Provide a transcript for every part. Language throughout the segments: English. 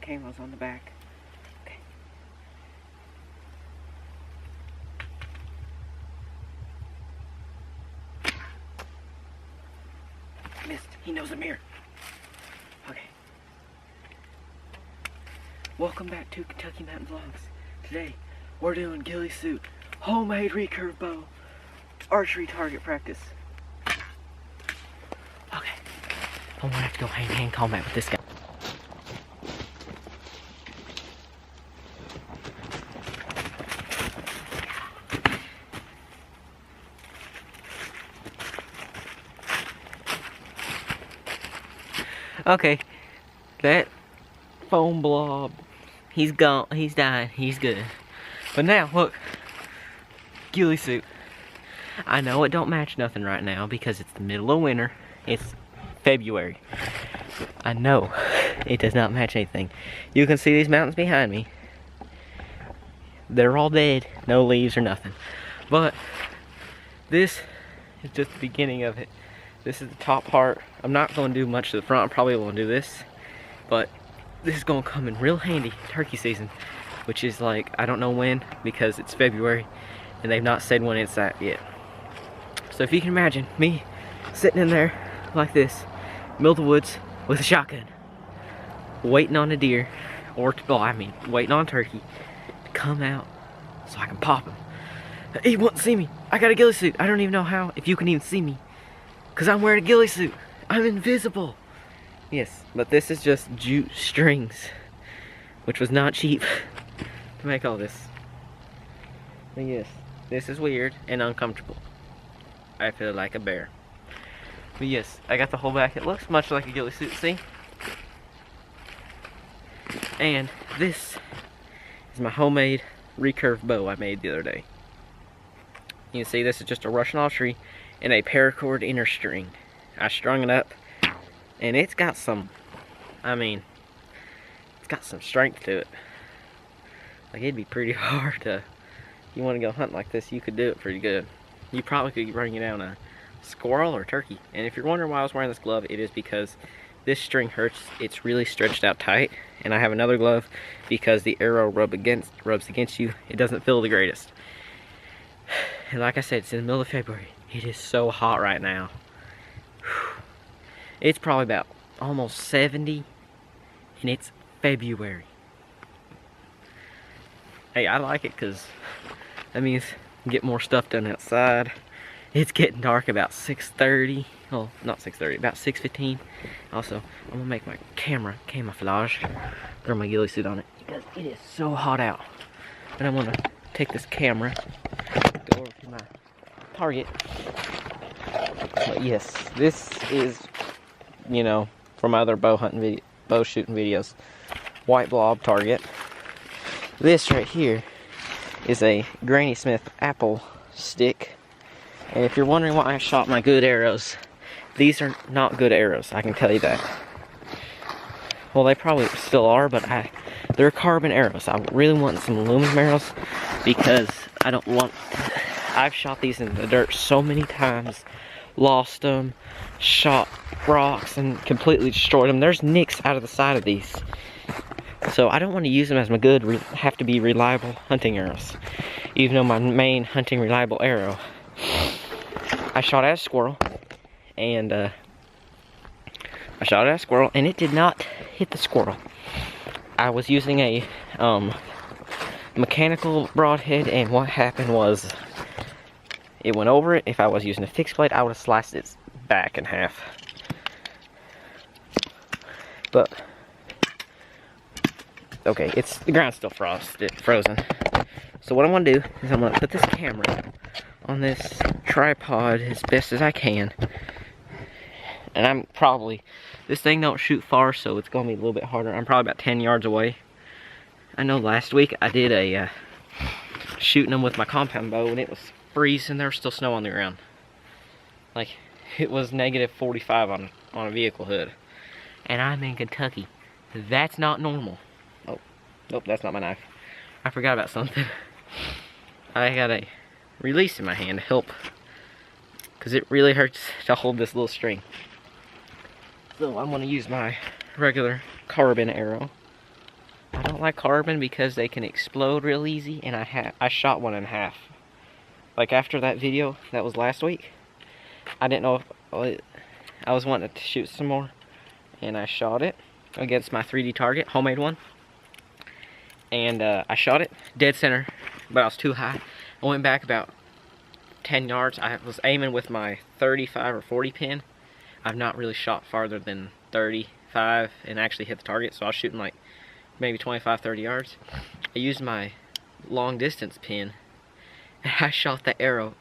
camos on the back. Okay. Missed. He knows I'm here. Okay. Welcome back to Kentucky Mountain Vlogs. Today, we're doing ghillie suit, homemade recurve bow, archery target practice. Okay. I'm gonna have to go hand-to-hand combat with this guy. Okay, that foam blob, he's gone, he's dying, he's good. But now, look, ghillie suit. I know it don't match nothing right now because it's the middle of winter, it's February. I know it does not match anything. You can see these mountains behind me. They're all dead, no leaves or nothing. But this is just the beginning of it. This is the top part. I'm not going to do much to the front. I'm probably going to do this. But this is going to come in real handy turkey season. Which is like, I don't know when, because it's February. And they've not said when it's at yet. So if you can imagine me sitting in there like this, middle of the woods with a shotgun. Waiting on a deer. Or, well, I mean, waiting on a turkey to come out so I can pop him. He won't see me. I got a ghillie suit. I don't even know how, if you can even see me. Because I'm wearing a ghillie suit. I'm invisible. Yes, but this is just jute strings. Which was not cheap to make all this. But yes, this is weird and uncomfortable. I feel like a bear. But yes, I got the whole back. It looks much like a ghillie suit, see? And this is my homemade recurve bow I made the other day. You can see this is just a Russian olive tree and a paracord inner string. I strung it up and it's got some, I mean, it's got some strength to it. Like, it'd be pretty hard to, if you want to go hunt like this, you could do it pretty good. You probably could bring down a squirrel or turkey. And if you're wondering why I was wearing this glove, it is because this string hurts. It's really stretched out tight. And I have another glove because the arrow rubs against you. It doesn't feel the greatest. And like I said, it's in the middle of February. It is so hot right now. It's probably about almost 70 and it's February. Hey, I like it because that means get more stuff done outside. It's getting dark about 6:30. Oh, not 6:30, about 6:15. Also, I'm gonna make my camera camouflage. Throw my ghillie suit on it because it is so hot out. And I'm gonna take this camera, go over to my target. But yes, this is, you know, from other bow shooting videos. White blob target. This right here is a Granny Smith apple stick. And if you're wondering why I shot my good arrows, these are not good arrows, I can tell you that. Well, they probably still are, but they're carbon arrows. I really want some aluminum arrows because I've shot these in the dirt so many times, lost them, shot rocks, and completely destroyed them. There's nicks out of the side of these. So I don't want to use them as my good, have to be reliable hunting arrows. Even though my main hunting reliable arrow, I shot at a squirrel, and it did not hit the squirrel. I was using a mechanical broadhead, and what happened was it went over it. If I was using a fixed blade, I would have sliced its back in half. But okay, the ground's still frozen. So what I'm gonna do is I'm gonna put this camera on this tripod as best as I can. And this thing don't shoot far, so it's gonna be a little bit harder. I'm probably about 10 yards away. I know last week I did a shooting them with my compound bow and it was freezing. There was still snow on the ground. Like, it was negative 45 on a vehicle hood. And I'm in Kentucky. That's not normal. Oh, nope, that's not my knife. I forgot about something. I got a release in my hand to help, because it really hurts to hold this little string. So I'm going to use my regular carbon arrow. I don't like carbon because they can explode real easy, and I shot one in half. Like after that video that was last week, I didn't know if I was wanting to shoot some more, and I shot it against my 3D target, homemade one. And I shot it dead center, but I was too high. I went back about 10 yards. I was aiming with my 35 or 40 pin. I've not really shot farther than 35 and actually hit the target, so I was shooting like maybe 25, 30 yards. I used my long distance pin, and I shot the arrow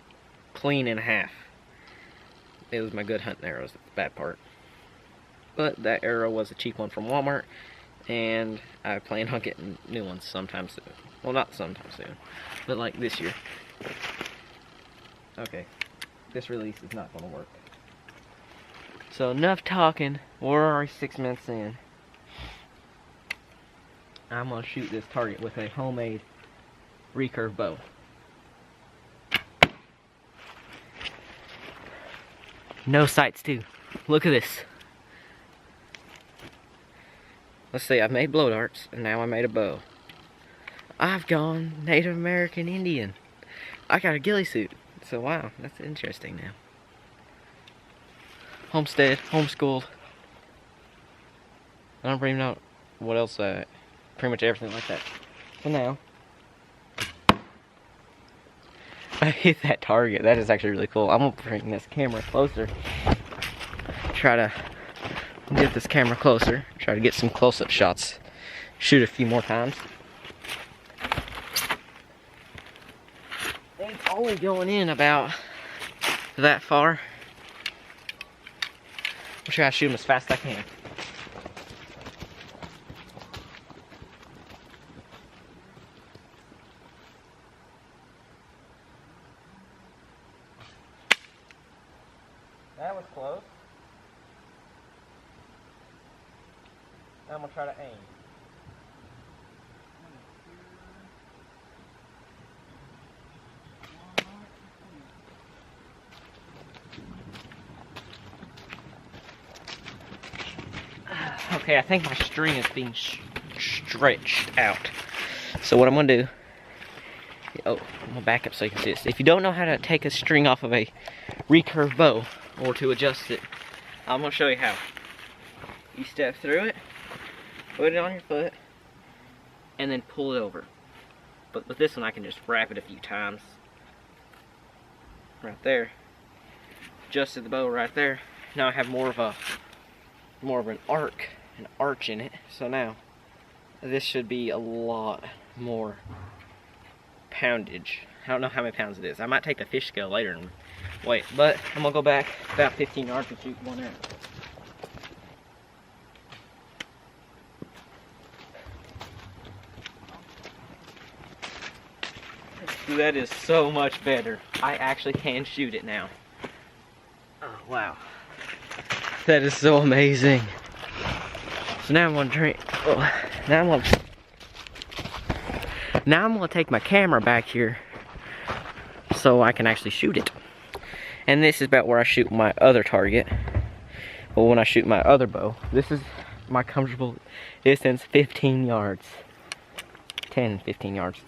clean in half. It was my good hunting arrows, that's the bad part. But that arrow was a cheap one from Walmart, and I plan on getting new ones sometime soon. Well, not sometime soon, but like this year. Okay, this release is not going to work. So enough talking, we're already 6 minutes in. I'm going to shoot this target with a homemade recurve bow. No sights too. Look at this. Let's see, I've made blow darts, and now I made a bow. I've gone Native American Indian. I got a ghillie suit. So wow, that's interesting now. Homestead, homeschooled. I don't even know what else, pretty much everything like that. So now, I hit that target. That is actually really cool. I'm gonna bring this camera closer. Try to get this camera closer. Try to get some close-up shots. Shoot a few more times. It's only going in about that far. I'm trying to shoot them as fast as I can. That was close. Now I'm gonna try to aim. Okay, I think my string is being stretched out. So what I'm gonna do, I'm gonna back up so you can see this. If you don't know how to take a string off of a recurve bow or to adjust it, I'm gonna show you how. You step through it, put it on your foot, and then pull it over. But with this one, I can just wrap it a few times. Right there. Adjusted the bow right there. Now I have more of an arch in it. So now this should be a lot more poundage. I don't know how many pounds it is. I might take the fish scale later and wait, but I'm gonna go back about 15 yards and shoot one arrow. That is so much better. I actually can shoot it now. Oh wow. That is so amazing. So now I'm gonna drink. Oh, now I'm gonna take my camera back here so I can actually shoot it. And this is about where I shoot my other target. Well, when I shoot my other bow, this is my comfortable distance, 15 yards. 10, 15 yards.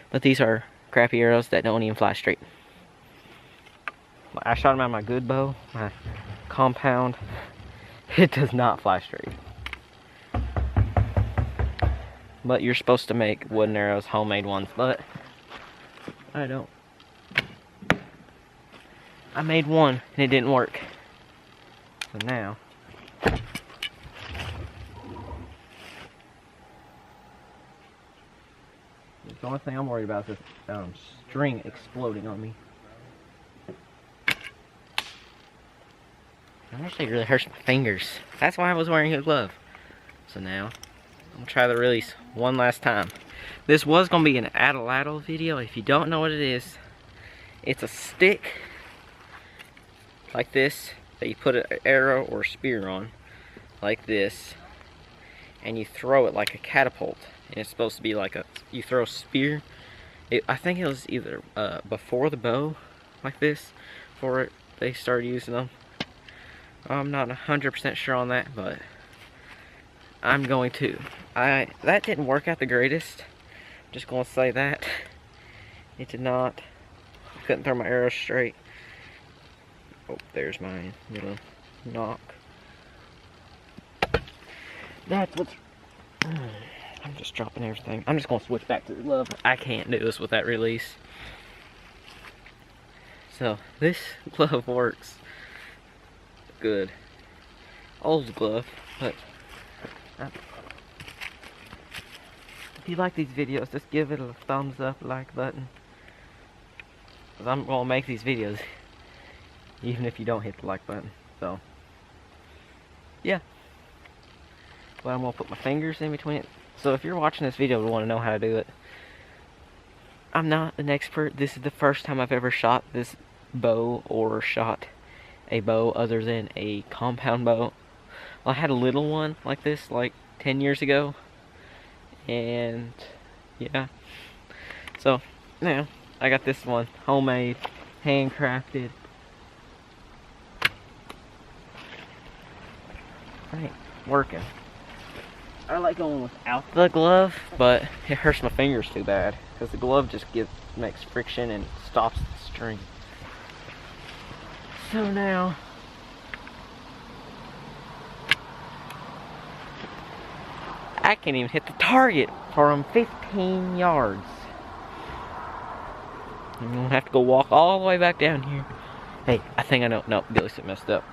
But these are crappy arrows that don't even fly straight. I shot them out of my good bow, my compound. It does not fly straight. But you're supposed to make wooden arrows, homemade ones, but I don't. I made one and it didn't work. So now, the only thing I'm worried about is this string exploding on me. It actually really hurts my fingers. That's why I was wearing a glove. So now, I'm gonna try the release one last time. This was gonna be an atlatl video. If you don't know what it is, it's a stick like this that you put an arrow or spear on, like this, and you throw it like a catapult. And it's supposed to be like you throw a spear. I think it was either before the bow, like this, before they started using them. I'm not 100% sure on that, but I'm going to. That didn't work out the greatest. Just gonna say that. It did not. I couldn't throw my arrows straight. Oh, there's my little knock. That's what's... I'm just dropping everything. I'm just gonna switch back to the glove. I can't do this with that release. So, this glove works good. Old glove, but if you like these videos, just give it a thumbs up, like button. 'Cause I'm gonna make these videos even if you don't hit the like button. So, yeah. But I'm gonna put my fingers in between it. So if you're watching this video and want to know how to do it, I'm not an expert. This is the first time I've ever shot this bow or shot a bow other than a compound bow. Well, I had a little one like this like 10 years ago, and yeah. So now I got this one, homemade, handcrafted. Right, working. I like going without the glove, but it hurts my fingers too bad because the glove just makes friction and stops the string. So now I can't even hit the target from 15 yards. I'm gonna have to go walk all the way back down here. Hey, I think I know. Nope, Ghillie suit messed up.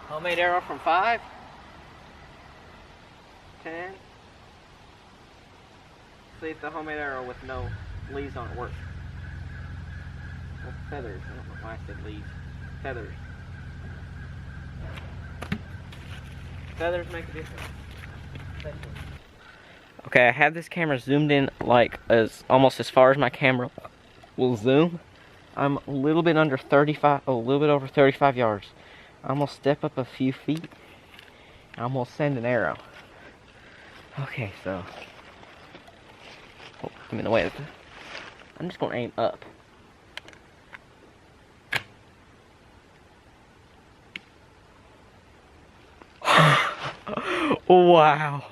Homemade arrow from 5, 10. See if the homemade arrow with no leaves on it works. With feathers. I don't know why I said leaves. Feathers. Feathers make a difference. Okay, I have this camera zoomed in like almost as far as my camera will zoom. I'm a little bit under 35, a little bit over 35 yards. I'm gonna step up a few feet. I'm gonna send an arrow. Okay, so I'm in the way. I'm just gonna aim up. Wow.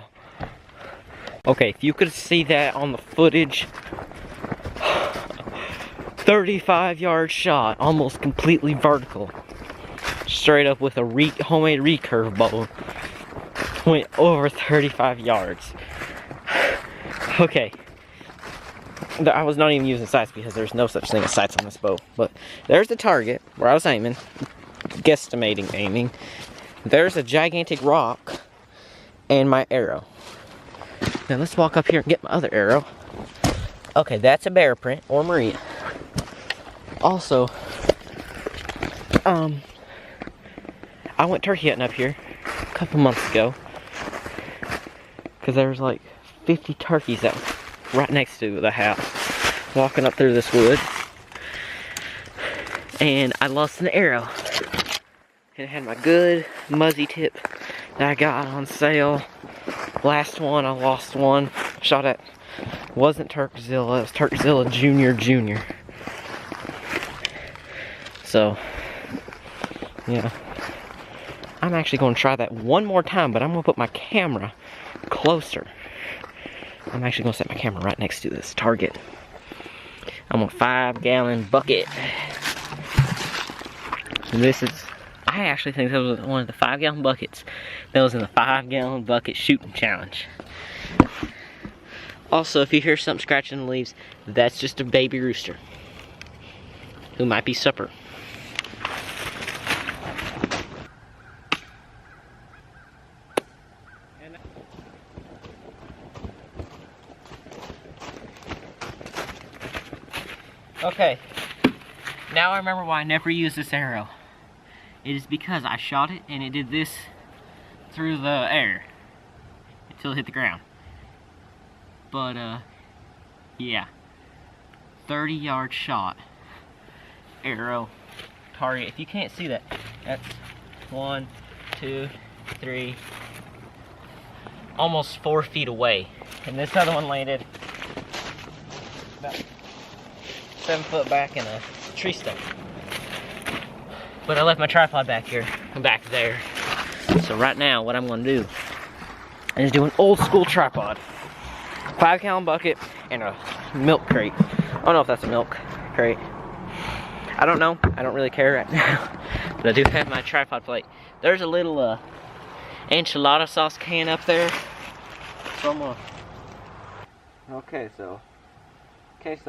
Okay, if you could see that on the footage, 35-yard shot, almost completely vertical. Straight up with a homemade recurve bow. Went over 35 yards. Okay. I was not even using sights because there's no such thing as sights on this bow. But there's the target where I was aiming. Guesstimating aiming. There's a gigantic rock and my arrow. Now let's walk up here and get my other arrow. Okay, that's a bear print or Maria. Also, I went turkey hunting up here a couple months ago because there was like 50 turkeys out right next to the house walking up through this wood, and I lost an arrow, and it had my good muzzy tip that I got on sale. Last one, I lost one, shot at, wasn't Turkzilla, it was Turkzilla Junior. So, yeah. I'm actually going to try that one more time, but I'm going to put my camera closer. I'm actually going to set my camera right next to this target. I'm on a 5-gallon bucket. And this is, I actually think that was one of the 5-gallon buckets that was in the 5-gallon bucket shooting challenge. Also, if you hear something scratching the leaves, that's just a baby rooster who might be supper. Okay, now I remember why I never used this arrow. It is because I shot it and it did this through the air until it hit the ground. But, yeah. 30-yard shot. Arrow. Target. If you can't see that, that's 1, 2, 3, almost 4 feet away. And this other one landed about 7 foot back in a tree stump. But I left my tripod back here, back there. So right now, what I'm gonna do is do an old school tripod. 5-gallon bucket and a milk crate. I don't know if that's a milk crate. I don't know. I don't really care right now. But I do have my tripod plate. There's a little enchilada sauce can up there. So I'm gonna... Okay, so there's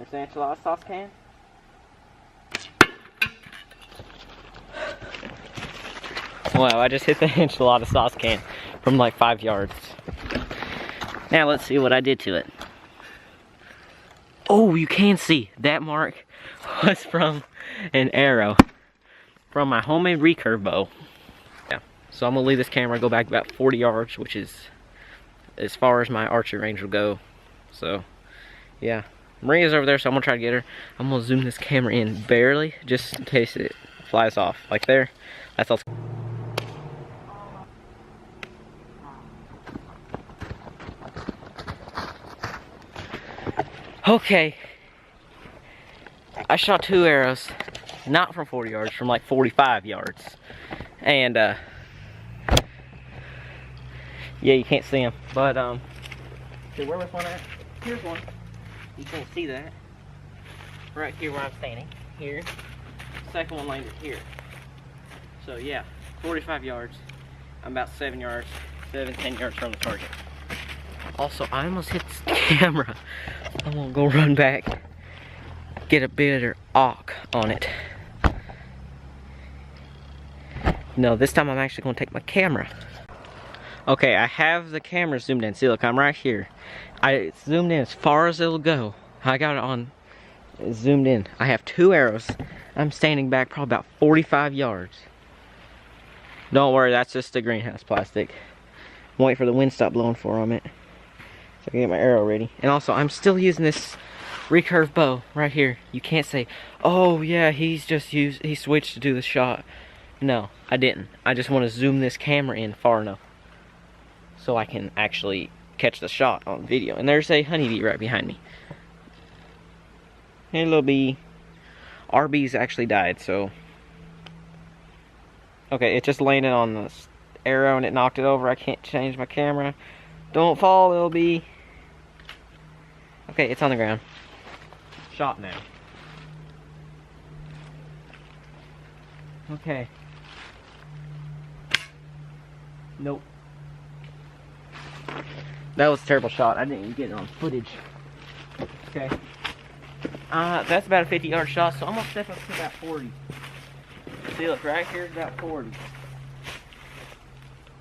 the enchilada sauce can. Wow, I just hit the enchilada sauce can from like 5 yards. Now let's see what I did to it. Oh, you can see that mark was from an arrow from my homemade recurve bow. Yeah, so I'm gonna leave this camera, go back about 40 yards, which is as far as my archery range will go. So yeah, Maria's over there, so I'm gonna try to get her. I'm gonna zoom this camera in barely, just in case it flies off. Like there, that's all. Okay, I shot 2 arrows, not from 40 yards, from like 45 yards. And yeah, you can't see them, but see, where was one at? Here's one. You can't see that. Right here where I'm standing, here. Second one landed here. So yeah, 45 yards. I'm about 10 yards from the target. Also, I almost hit this camera. I'm gonna go run back, get a better arc on it. No, this time I'm actually gonna take my camera. Okay, I have the camera zoomed in. See, look, I'm right here. I zoomed in as far as it'll go. I got it on zoomed in. I have 2 arrows. I'm standing back probably about 45 yards. Don't worry, that's just the greenhouse plastic. I'm waiting for the wind to stop blowing for a minute, so I can get my arrow ready. And also, I'm still using this recurve bow right here. You can't say, oh yeah, he switched to do the shot. No, I didn't. I just want to zoom this camera in far enough so I can actually catch the shot on video. And there's a honeybee right behind me. Hey, little bee. Our bees actually died, so. Okay, it just landed on the arrow and it knocked it over. I can't change my camera. Don't fall, little bee. Okay, it's on the ground. Shot now. Okay. Nope. That was a terrible shot. I didn't even get it on footage. Okay. That's about a 50-yard shot, so I'm gonna step up to about 40. See, look, right here is about 40.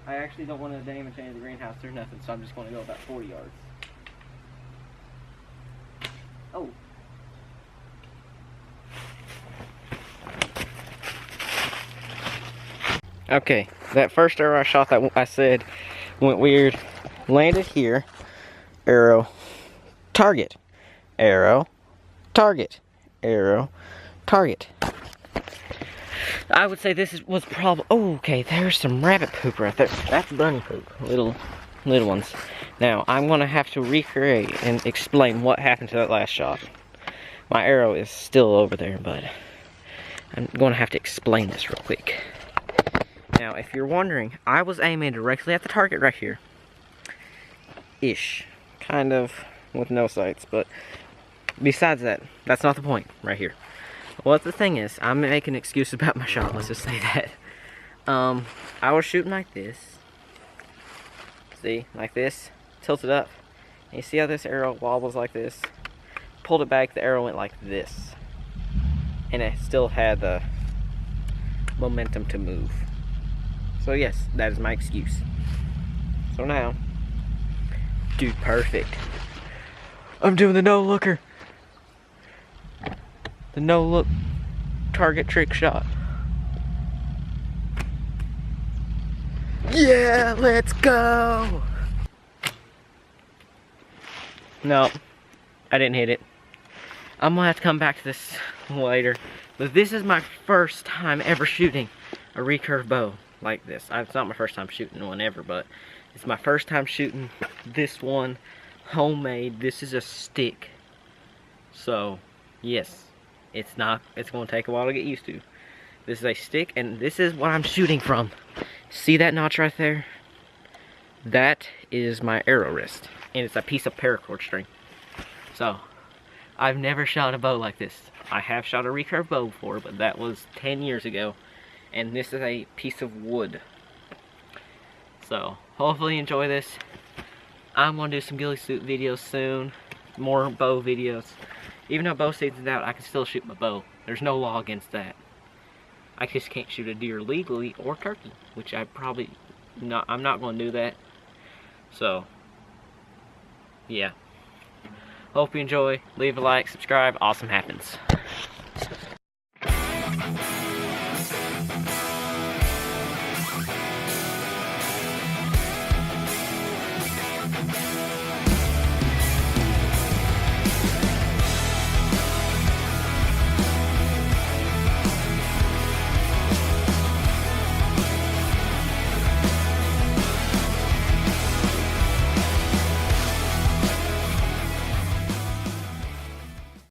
I actually don't want to damage any of the greenhouse or nothing, so I'm just going to go about 40 yards. Oh. Okay, that first arrow I shot that I said went weird. Landed here. Arrow. Target. Arrow. Target. Arrow. Target. I would say this was probably. Oh, okay. There's some rabbit poop right there. That's bunny poop. Little ones. Now I'm gonna have to recreate and explain what happened to that last shot. My arrow is still over there, but I'm gonna have to explain this real quick. Now, if you're wondering, I was aiming directly at the target right here. Ish. Kind of with no sights, but besides that, that's not the point right here. Well, the thing is, I'm making an excuse about my shot, let's just say that. I was shooting like this. See, like this, tilted up. And you see how this arrow wobbles like this? Pulled it back, the arrow went like this. And it still had the momentum to move. So yes, that is my excuse. So now, dude, perfect. I'm doing the no-looker. The no-look target trick shot. Yeah, let's go! No, I didn't hit it. I'm gonna have to come back to this later. But this is my first time ever shooting a recurve bow like this. It's not my first time shooting one ever, but it's my first time shooting this one homemade. This is a stick. So, yes, It's going to take a while to get used to. This is a stick, and this is what I'm shooting from. See that notch right there? That is my arrow wrist, and it's a piece of paracord string. So, I've never shot a bow like this. I have shot a recurve bow before, but that was 10 years ago, and this is a piece of wood. So, hopefully you enjoy this. I'm going to do some ghillie suit videos soon, more bow videos. Even though bow season's out, I can still shoot my bow. There's no law against that. I just can't shoot a deer legally or turkey, which I'm not going to do that. So, yeah. Hope you enjoy. Leave a like, subscribe. Awesome happens.